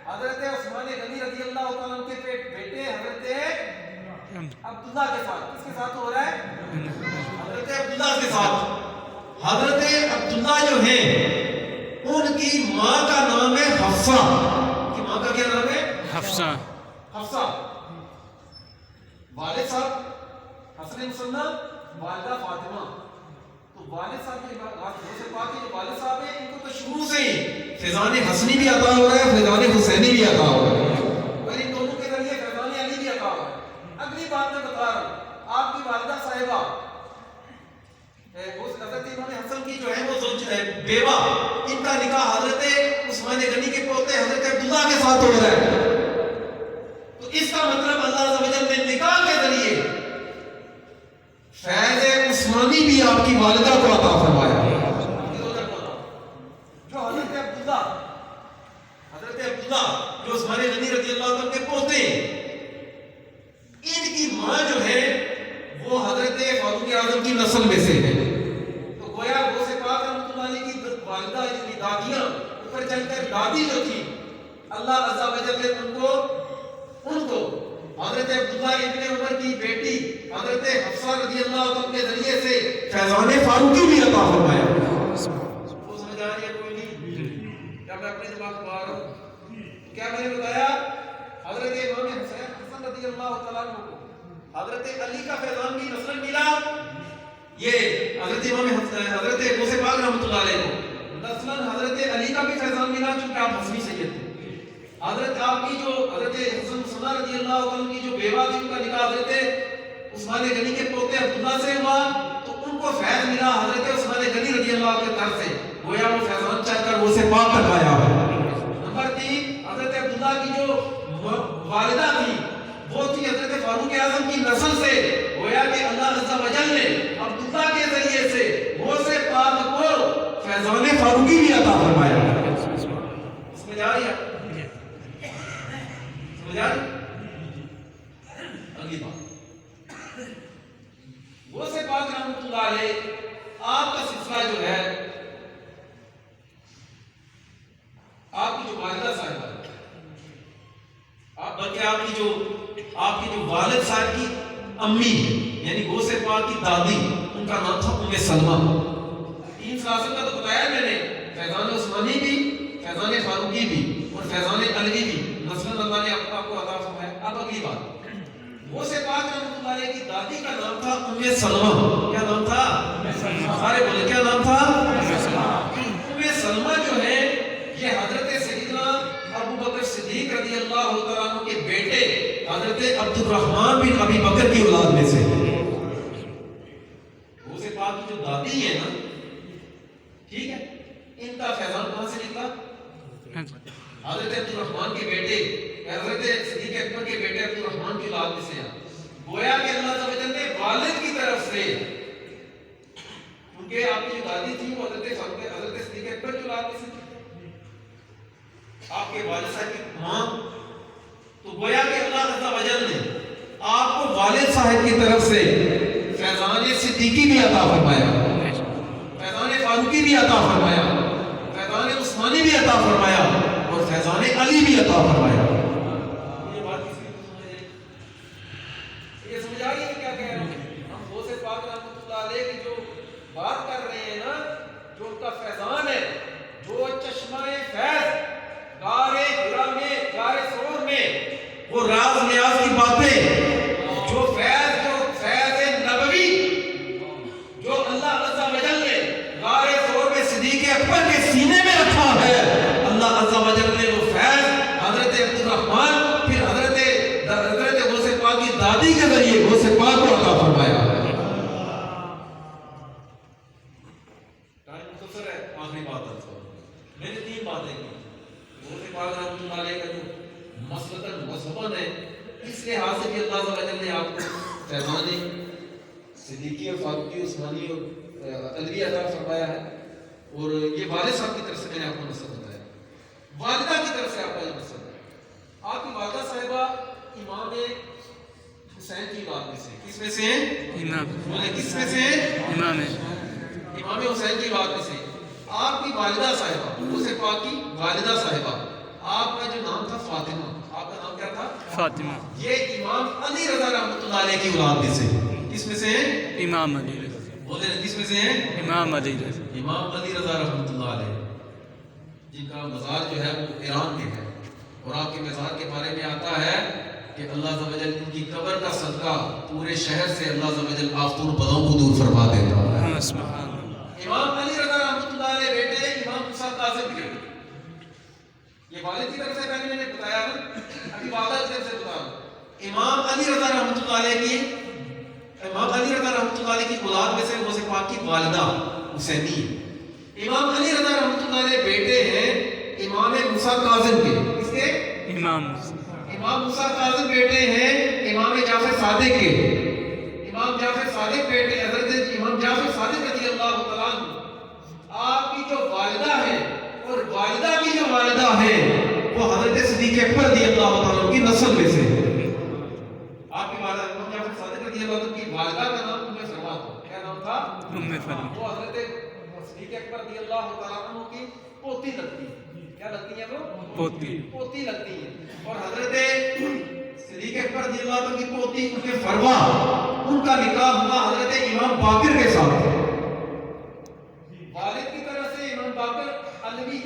حضرت عثمان غنی رضی اللہ تعالیٰ کے بیٹے حضرت عبداللہ کے ساتھ. کس کے ساتھ ہو رہا ہے؟ حضرت عبداللہ کے ساتھ. حضرت عبداللہ جو ہیں ان کی ماں کا نام ہے حفصہ. کی ماں کا کیا نام ہے؟ حفصہ. حفصہ. والد صاحب حسن مسلح, والدہ فاطمہ. تو والد صاحب جو والد صاحب ہیں ان کو تو شروع سے ہی فیضان حسنی بھی عطا ہو رہا ہے, فیضان حسینی بھی عطا ہو رہا ہے, اور ان دونوں کے ذریعے فیضان علی بھی عطا ہو رہا ہے. اگلی بات میں بتا رہا ہوں, آپ کی والدہ صاحبہ حضرت امام حسن کی جو ہے وہ بیوہ, ان کا نکاح حضرت عثمان غنی کے پوتے حضرت عبداللہ کے ساتھ ہو رہا ہے. تو اس کا مطلب اللہ عز و جل نے نکاح کے ذریعے فیض عثمانی بھی آپ کی والدہ کو عطا فرمایا. جو حضرت عبداللہ جو عثمان غنی رضی اللہ عنہ کے پوتے, ان کی ماں جو ہے وہ حضرت فاروق اعظم کی نسل میں سے ہے. تو گویا غوث پاک رحمۃ اللہ علیہ کی والدہ کی دادیاں اوپر چل کر دادی جو تھی اللہ عز و جل نے ان کو حضرت عبداللہ ابن عمر کی بیٹی حضرت حفصہ رضی اللہ عنہ کے ذریعے سے فیضان فاروقی بھی عطا فرمایا. وہ سمجھ آ رہی ہے کوئی نہیں؟ کیا میں اپنے دماغ کو آ رہا ہوں؟ کیا میں نے بتایا حضرت امام حسن رضی اللہ تعالیٰ عنہ کو حضرت علی کا فیضان بھی نسل ملا. یہ حضرت امام حضرت غوث پاک رحمۃ اللہ علیہ کو نسل حضرت علی کا بھی فیضان ملا چونکہ آپ حسنی سید تھے. حضرت آپ کی جو حضرت حسن مسلح رضی اللہ عنہ کی جو بیوہ تھی ان کا نکاح حضرت عثمان غنی کے پوتے عبداللہ سے ہوا تو ان کو فیض ملا حضرت عثمان غنی رضی اللہ عنہ کے طرف سے. گویا وہ فیضان چل کر وہ سے پاک تک آیا ہے. نمبر 3, حضرت عبداللہ کی جو والدہ تھی وہ تھی حضرت فاروق اعظم کی نسل سے. گویا کہ اللہ عز و جل نے عبداللہ کے ذریعے سے وہ سے پاک کو فیضان فاروقی بھی عطا فرمایا. سمجھ آ رہی ہے؟ اگلی بات, غوث پاک رحمۃ اللہ علیہ آپ کا سلسلہ جو ہے آپ کی جو والدہ صاحبہ بلکہ آپ کی جو والد صاحب کی امی یعنی غوث پاک کی دادی ان کا نام تھا ام سلمہ. 3 سلاسل کا تو بتایا میں نے, فیضان عثمانی بھی, فیضان فاروقی بھی اور فیضان علوی بھی نسل اللہ نے آپ کو عطا فرمایا. اب اگلی بات, غوث پاک رحمۃ اللہ علیہ کی دادی کا نام تھا ام سلمہ. کیا نام تھا؟ سارے بولے کیا نام تھا؟ ام سلمہ جو ہے یہ حضرت سیدنا ابو بکر صدیق رضی اللہ تعالیٰ عنہ کے بیٹے حضرت عبد الرحمن بن ابی بکر کی اولاد میں سے. غوث پاک کی جو دادی ہے نا, ٹھیک ہے, ان کا فیضان کہاں سے نکلا؟ حضرت عبد الرحمن کے بیٹے حضرت صدیق اکبر کے بیٹے عبد الرحمن کی اولاد میں سے ہیں. گویا کہ اللہ تعالی نے والد کی طرف سے کیونکہ آپ کی جو دادی تھی وہ حضرت صدیق اکبر کی اولاد میں سے تھی, آپ کے والد صاحب کی ماں, تو گویا کہ اللہ عز و جل نے آپ کو والد صاحب کی طرف سے فیضان صدیقی بھی عطا فرمایا, فیضان فاروقی بھی عطا فرمایا, فیضان عثمانی بھی عطا فرمایا اور فیضان علی بھی عطا فرمایا. یہ بات یہ سمجھ آ رہی ہے کیا کہہ رہا ہوں؟ ہم غوث پاک رحمۃ اللہ علیہ کی جو بات کر رہے ہیں نا جو ان کا فیضان ہے، جو چشمہ فیض غار ہرا میں، غار ثور میں وہ راز نیاز کی باتیں، جو فیض نبوی جو اللہ عز و جل نے غار ثور میں صدیق اکبر کے سینے میں رکھا ہے، اللہ عز و جل نے وہ فیض حضرت عبدالرحمن پھر حضرت غوث پاک کی دادی کے ذریعے غوث پاک کو عطا فرمایا ہے۔ ٹائم مختصر ہے، آخری بات میں نے 3 باتیں کی۔ غوث پاک رحمۃ اللہ علیہ کا جو مسلکن مذہبن ہے، اس لحاظ سے کہ اللہ عز و جل نے آپ کو فیضان صدیقی اور فاروقی عثمانی اور علوی عطا فرمایا ہے، اور یہ والد صاحب کی طرف سے میں نے آپ کو نسب بتایا، والدہ کی طرف سے آپ کا نسب ہے۔ آپ کی والدہ صاحبہ امام حسین کی اولاد میں سے، کس میں سے ہیں؟ امام، بولے کس میں سے ہیں؟ امام حسین کی اولاد میں سے۔ آپ کی والدہ صاحبہ، غوث پاک کی والدہ صاحبہ، آپ کا جو نام تھا فاطمہ، آپ کا نام کیا تھا؟ فاطمہ۔ یہ امام علی رضا رحمۃ اللہ علیہ کی اولاد میں سے، کس میں سے ہیں؟ امام علی رضا۔ بولے کس میں سے ہیں؟ امام علی رضا۔ امام علی رضا رحمۃ اللہ علیہ، جن کا مزار جو ہے وہ ایران میں ہے، اور آپ کے مزار کے بارے میں آتا ہے کہ اللہ عز و جل ان کی قبر کا صدقہ پورے شہر سے اللہ عز و جل آفتون بدوں کو دور فرما دیتا ہے۔ امام علی رضا رحمۃ اللہ علیہ بیٹے امام موسیٰ کاظم کے، یہ والد کی طرف سے پہلے میں نے بتایا نا، ابھی والدہ کی طرف سے بتا رہا ہوں۔ امام علی رضا رحمۃ اللہ علیہ کی، امام علی رضا رحمۃ اللہ علیہ کی اولاد میں سے غوث پاک کی والدہ حسینی ہے۔ امام علی رضا رحمۃ اللہ علیہ بیٹے ہیں امام موسیٰ کاظم کے، کس کے؟ امام موسیٰ کاظم بیٹے ہیں امام جعفر صادق کے۔ امام جعفر صادق بیٹے حضرت امام جعفر صادق رضی اللہ تعالیٰ عنہ، آپ کی جو والدہ ہے اور والدہ کی جو والدہ ہے وہ حضرت صدیق اکبر رضی اللہ تعالیٰ کی نسل میں سے۔ آپ کی والدہ امام جعفر صادق رضی اللہ تعالیٰ کی والدہ کا نام ام فرما تھا، کیا نام تھا؟ ام فرما۔ وہ حضرت صدیق اکبر رضی اللہ تعالیٰ عنہ کی پوتی لگتی ہے، کیا لگتی ہیں وہ؟ پوتی لگتی ہے، اور حضرت صدیق اکبر رضی اللہ عنہ کی پوتی ام فرما، ان کا نکاح ہوا حضرت امام باقر کے ساتھ۔ والد کی طرف سے امام باقر علوی،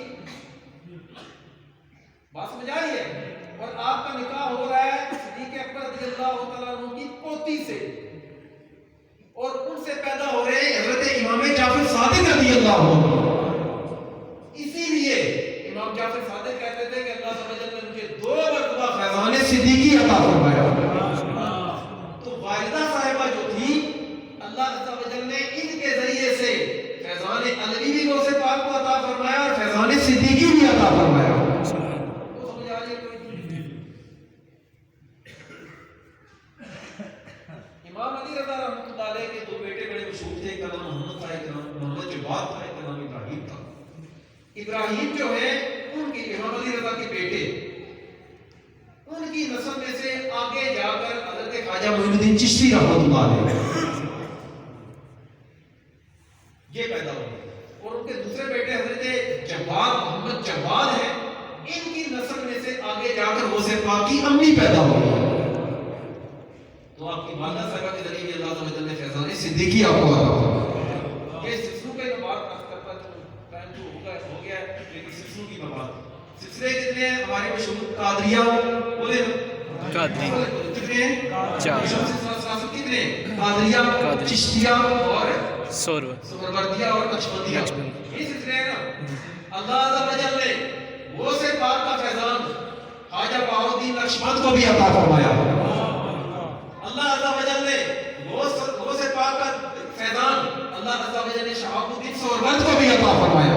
بات سمجھ آئی ہے، اور آپ کا نکاح ہو رہا ہے صدیق اکبر رضی اللہ تعالیٰ عنہ کی پوتی سے، اور ان سے پیدا ہو رہے ہیں حضرت امام جعفر صادق رضی اللہ عنہ۔ اسی لیے امام جعفر صادق کہتے تھے کہ اللہ تعالیٰ نے مجھے 2 مرتبہ فیضان صدیقی عطا فرمایا۔ تو والدہ صاحبہ جو تھی، اللہ تعالیٰ نے ان کے ذریعے سے فیضان علوی بھی غوث پاک کو عطا فرمایا اور فیضان صدیقی بھی عطا فرمایا۔ سمجھ آ رہی ہے کوئی؟ امام علی رضا رحمۃ اللہ علیہ کے 2 بیٹے بڑے مشہور تھے، ایک کا نام محمد تھا، ایک کا نام محمد جواد تھا، ایک کا نام ابراہیم تھا۔ ابراہیم جو ہے ان کی، امام علی رضا کے بیٹے، ان کی نسل میں سے آگے جا کر حضرت خواجہ معین الدین چشتی رحمۃ اللہ علیہ یہ پیدا ہوئے، اور ان کے دوسرے بیٹے حضرت جواد محمد جواد ہیں، ان کی نسل میں سے آگے جا کر غوث پاک کی امی پیدا ہوئی۔ تو آپ کی والدہ صاحبہ کے ذریعے اللہ تعالیٰ نے فیضان صدیقی آپ کو عطا فرمایا۔ یہ سلسلوں کے بات کرتا ٹائم جو ہو گیا ہے، لیکن سلسلوں کی بات، سلسلے کتنے ہیں ہمارے مشہور؟ قادریہ، بولے کتنے ہیں؟ 4 کتنے ہیں؟ قادریہ، چشتیہ اور سہروردیہ اور نقشبندیہ، یہ سلسلے ہیں نا۔ اللہ عز و جل نے غوث پاک کا فیضان خواجہ بہاؤالدین نقشبند کو بھی عطا فرمایا۔ اللہ عز و جل نے غوث پاک کا فیضان اللہ عز و جل نے شہاب الدین سہروردی کو بھی عطا فرمایا۔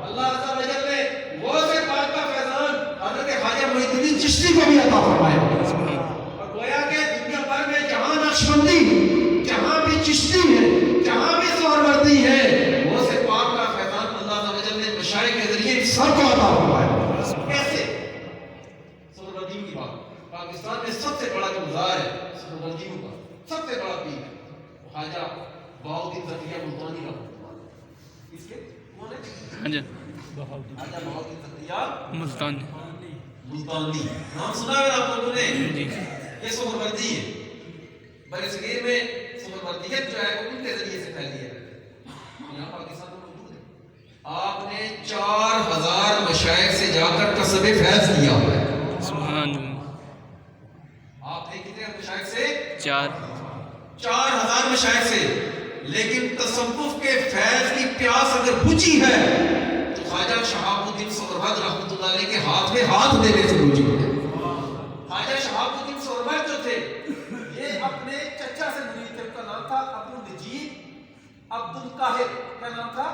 اللہ عز و جل نے غوث پاک کا فیضان حضرت خواجہ معین الدین چشتی کو بھی عطا فرمایا۔ اور گویا کہ دنیا بھر میں جہاں نقشبندی، جہاں بھی چشتی ہے، جہاں بھی سہروردی ہے، غوث پاک کا فیضان اللہ عز و جل نے مشائخ کے ذریعے سب کو عطا فرمایا۔ کیسے؟ سہروردیوں کی بات، پاکستان میں سب سے بڑا جو مزار ہے سہروردیوں کا، سب سے بڑا پیر ہے خواجہ بہاؤالدین زکریا ملتانی رحمۃ اللہ۔ اس کے کون ہے؟ خواجہ بہاؤالدین زکریا ملتانی، نام سنا ہے آپ لوگوں نے؟ یہ سہروردی ہے، برصغیر میں سہروردیت جو ہے وہ ان کے ذریعے سے پھیلی ہے، یہاں پاکستان میں موجود ہے۔ آ کر کسب فیض کیا ہوا ہے. سبحان اللہ. آپ نے کتنے مشائخ سے؟ 4,000 مشائخ سے. لیکن تصوف کے فیض کی پیاس اگر بجھی ہے تو خواجہ شہاب الدین سہروردی رحمۃ اللہ علیہ کے ہاتھ میں ہاتھ دینے سے بجھی ہے. خواجہ شہاب الدین سہروردی جو تھے یہ اپنے چچا سے مرید تھے. ان کا نام تھا ابو نجیب عبد القاہر. کیا نام تھا؟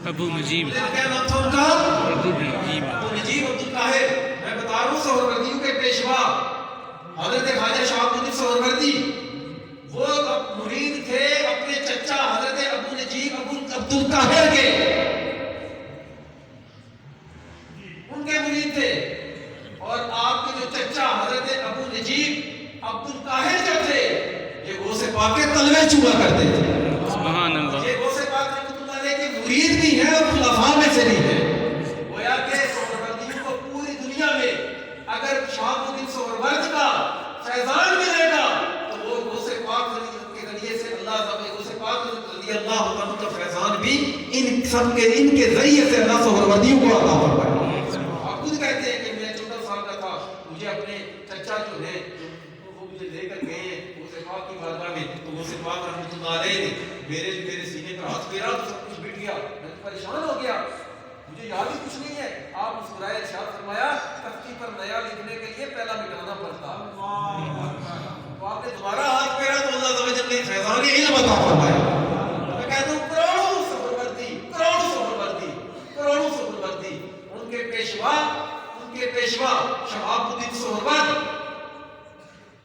ابو نجیب. کیا نام تھا ان کا؟ ابو نجیب. ابو نجیب عبد القاہر. میں بتا رہا ہوں سہروردیوں کے پیشوا حضرت خواجہ شہاب الدین سہروردی وہ مرید تھے اپنے چچا حضرت ابو نجیب عبد القاہر کے. ان کے مرید تھے. اور آپ کے جو چچا حضرت ابو نجیب عبد القاہر جو تھے یہ غوث پاک کے تلوے چوما کرتے تھے. سبحان اللہ. یہ غوث پاک رحمۃ اللہ علیہ کے مرید بھی ہیں اور خلفاء میں سے بھی ہیں. گویا کہ سہروردیوں کو پوری دنیا میں اگر شہاب الدین سہروردی کا فیضان ملے گا تو وہ غوث پاک کے ذریعے سے غوث پاک رضی اللہ عنہ کا فیضان بھی ان سب کے ذریعے سے اللہ سہروردیوں کو عطا فرمائے. آپ خود کہتے ہیں کہ میں 14 سال کا تھا, مجھے اپنے چچا جو ہے وہ مجھے لے کر گئے ہیں غوث پاک کی بارگاہ میں, تو غوث پاک رحمۃ اللہ علیہ نے میرے سینے پر ہاتھ پھیرا تو سب کچھ مٹ گیا. میں پریشان ہو گیا, مجھے یاد ہی کچھ نہیں ہے. آپ مسکرائے, ارشاد فرمایا تختی پر نیا لکھنے کے لیے پہلا مٹانا پڑتا. تو آپ نے دوبارہ ہاتھ پھیرا تو اللہ عز و جل نے فیضان علم عطا فرمایا. میں کہتا ہوں کروڑوں سہروردی ان کے پیشوا شہاب الدین سہروردی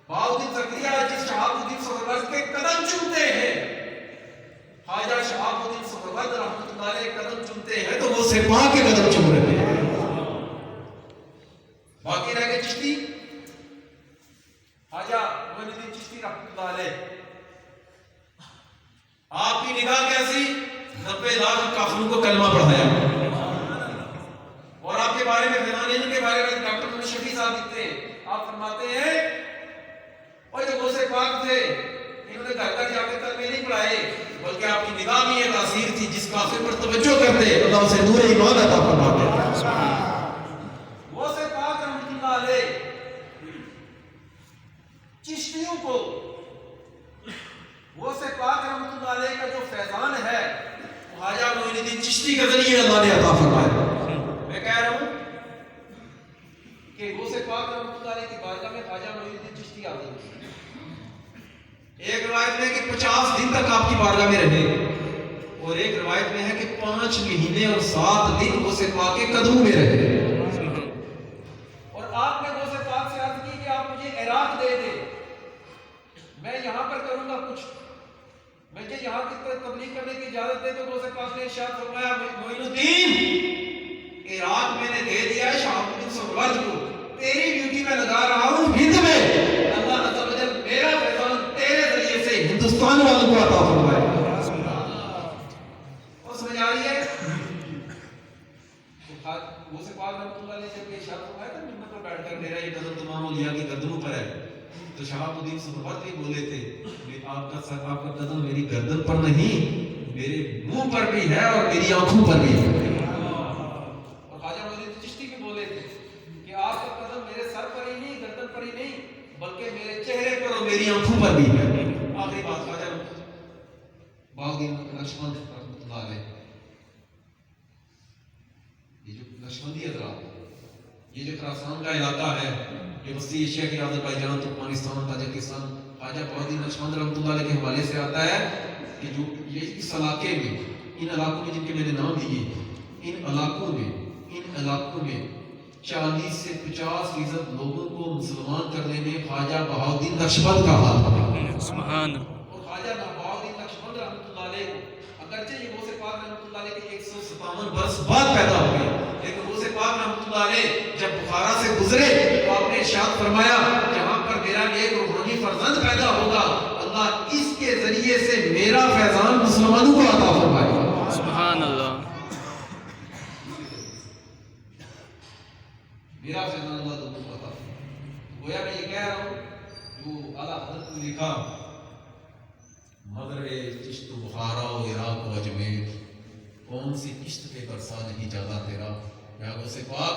بہاؤالدین زکریا جس شہاب الدین سہروردی کے قدم چومتے ہیں, خواجہ شہاب الدین سہروردی رحمۃ اللہ علیہ قدم چومتے ہیں تو وہ سپاہ کے قدم چوم رہے ہیں. باقی رہ گئے چشتی, خواجہ معین الدین چشتی رحمۃ اللہ علیہ. آپ کی نگاہ کیسی؟ 90 لاکھ کافروں کو کلمہ پڑھایا. اور آپ کے بارے میں فیضان کے بارے میں ڈاکٹر محمد شفیع صاحب لکھتے ہیں, آپ فرماتے ہیں اور جو غوث پاک تھے انہوں نے گھر گھر جا کے کلمے نہیں پڑھائے بلکہ آپ کی نگاہ میں یہ تاثیر تھی جس کافر پر توجہ کرتے اللہ اسے نور ایمان عطا فرماتے. غوث پاک رحمۃ اللہ علیہ چشتیوں کو غوث پاک رحمۃ اللہ علیہ کا جو فیضان ہے وہ خواجہ معین الدین چشتی کے ذریعے اللہ نے عطا فرمایا. میں کہہ رہا ہوں کہ غوث پاک رحمۃ اللہ علیہ کی بارگاہ میں خواجہ معین الدین چشتی آتے ہیں. ایک روایت میں ہے کہ 50 دن تک آپ کی بارگاہ میں رہے, اور ایک روایت میں ہے کہ 5 مہینے اور 7 دن غوث پاک کے قدموں میں رہے. اور آپ نے غوث پاک سے عرض کی کہ آپ مجھے عراق دے دیں, میں یہاں پر کروں گا کچھ, مجھے یہاں کی تبلیغ کرنے کی اجازت دے. تو غوث پاک نے ارشاد فرمایا معین الدین عراق میں نے دے دیا ہے شہاب الدین سہروردی کو, تیری ڈیوٹی میں لگا رہا ہوں ہند میں. اللہ عز و جل میرا فیضان تیرے ذریعے سے ہندوستان والوں کو عطا فرمائے. اور سمجھ آ رہی ہے غوث پاک رحمۃ اللہ علیہ سے ارشاد فرمایا تھا منبر پر بیٹھ کر میرا یہ قدم تمام اولیاء کی گردنوں پر ہے, تو شہاب الدین سہروردی بولے تھے آپ کا قدم میری گردن پر نہیں میرے منہ پر بھی ہے اور میری آنکھوں پر بھی ہے. اور خواجہ معین الدین چشتی بھی بولے تھے کہ آپ کا قدم میرے سر پر ہی نہیں گردن پر ہی نہیں بلکہ میرے چہرے پر اور میری آنکھوں پر بھی ہے. آخری بات خواجہ بہاؤالدین نقشبند رحمۃ اللہ علیہ, یہ جو نقشبندی حضرات, یہ جو خراسان کا علاقہ ہے, یہ وسطی ایشیا کے آذربائیجان, ترکمانستان, تاجکستان, خواجہ بہاؤالدین نقشبند رحمۃ اللہ علیہ کے حوالے سے آتا ہے کہ جو یہ اس علاقے میں, ان علاقوں میں جن کے میں نے نام لیے, ان علاقوں میں 40 سے 50% لوگوں کو مسلمان کرنے میں خواجہ بہاؤالدین نقشبند کا ہاتھ ہے. سبحان. اور خواجہ بہاؤالدین نقشبند رحمۃ اللہ علیہ کو اگرچہ یہ غوث پاک رحمۃ اللہ علیہ کے 157 برس بعد پیدا ہوئے, لیکن غوث پاک رحمۃ اللہ علیہ جب بخارا سے گزرے تو آپ نے ارشاد فرمایا جہاں پر میرا ایک روحانی فرزند پیدا ہوگا اللہ اس کے ذریعے سے میرا فیضان مسلمانوں کو عطا فرمائے. سبحان اللہ. میرا فیضان اللہ تم کو عطا فرمائے. گویا میں یہ کہہ رہا ہوں جو اعلیٰ حضرت نے لکھا مگر چشت بخارا و عراق و اجمیر کون سی کشت کے برسا نہیں جاتا تیرا. یا غوث پاک